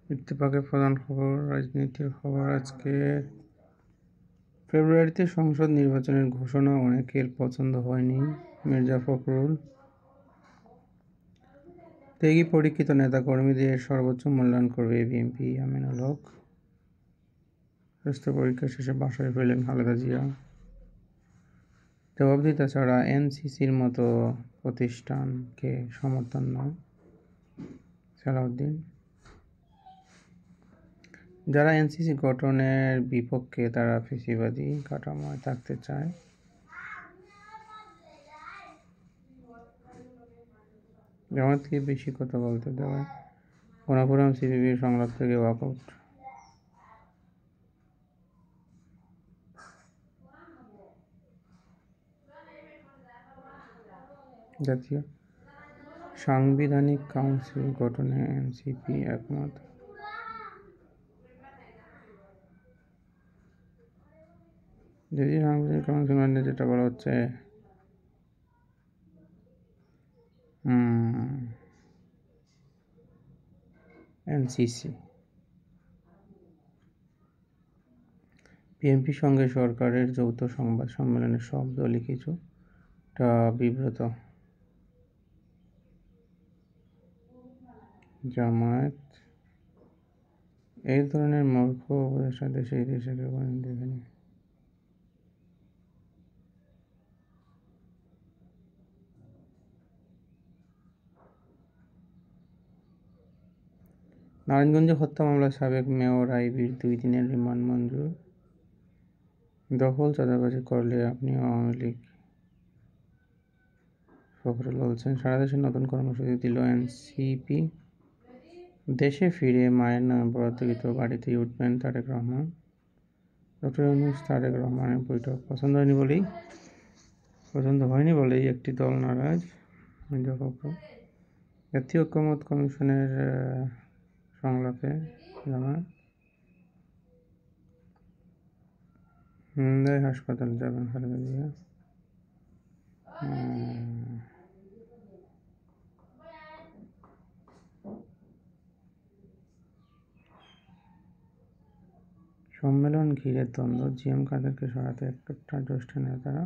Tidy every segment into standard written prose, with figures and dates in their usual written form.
ইত্তেফাকের প্রধান খবর, রাজনীতির খবর। আজকে ফেব্রুয়ারিতে সংসদ নির্বাচনের ঘোষণা অনেকের পছন্দ হয়নি। মির্জা ফখরুল, ত্যাগী পরীক্ষিত নেতাকর্মীদের সর্বোচ্চ মূল্যায়ন করবে বিএনপি। আমিনুল হক, স্বাস্থ্য পরীক্ষা শেষে বাসায় ফিরলেন খালেদা জিয়া। জবাবদিহিতা ছাড়া এনসিসির মতো প্রতিষ্ঠানকে সমর্থন নয় সালাউদ্দিন। যারা এনসিসি গঠনের বিপক্ষে তারা ফ্যাসিবাদী কাঠামোয় থাকতে চায়। জামায়াতকে বেশি কথা বলতে দেওয়ায় গণফোরাম সিপিবির সংলাপ থেকে ওয়াকআউট। জাতীয় সাংবিধানিক কাউন্সিল গঠনে এনসিপি একমত। জাতীয় সাংবিধানিক কাউন্সিল মানে যেটা বলা হচ্ছে এনসিসি। বিএনপির সঙ্গে সরকারের যৌথ সংবাদ সম্মেলনে সব দলই কিছুটা বিব্রত। জামায়াত এই ধরনের মূর্খ উপদেষ্টা দেশে ইতিহাসে কেউ কোনোদিন দেখেনি। নারায়ণগঞ্জে হত্যা মামলায় সাবেক মেয়র আইভীর 2 দিনের রিমান্ড মঞ্জুর। দখল চাঁদাবাজি করলে আপনিও আওয়ামী লীগ, ফখরুল বলছেন। সারা দেশে নতুন কর্মসূচি দিল এনসিপি। দেশে ফিরে মায়ের নামে বরাদ্দকৃত বাড়িতেই উঠবেন তারেক রহমান। ডক্টর ইউনূস তারেক রহমানের বৈঠক পছন্দ হয়নি বলেই একটি দল নারাজ। মির্জা ফখরুল, জাতীয় ঐকমত্য কমিশনের সংলাপে জামায়াত। হাসপাতালে যাবেন খালেদা জিয়া। সম্মেলন ঘিরে দ্বন্দ্ব, জিএম কাদেরকে সরাতে একটা জ্যেষ্ঠ নেতারা।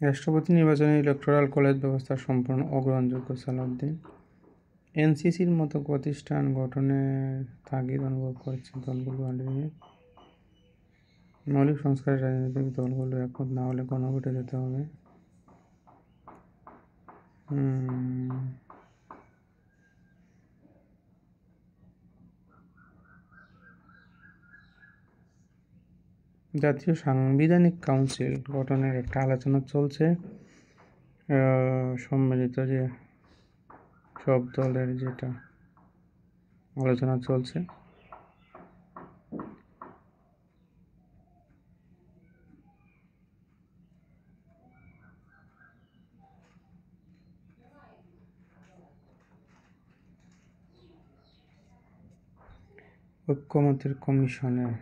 রাষ্ট্রপতি নির্বাচনে ইলেকটোরাল কলেজ ব্যবস্থা সম্পূর্ণ অগ্রহণযোগ্য সালাউদ্দিন। এনসিসির মতো প্রতিষ্ঠান গঠনের তাগিদ অনুভব করছে দলগুলো। মৌলিক সংস্কারের রাজনৈতিক দলগুলো একমত না হলে গণভোটে যেতে হবে। জাতীয় সাংবিধানিক কাউন্সিল গঠনের একটা আলোচনা চলছে। সম্মিলিত যে সব দলের যেটা আলোচনা চলছে, ঐকমত্যের কমিশনের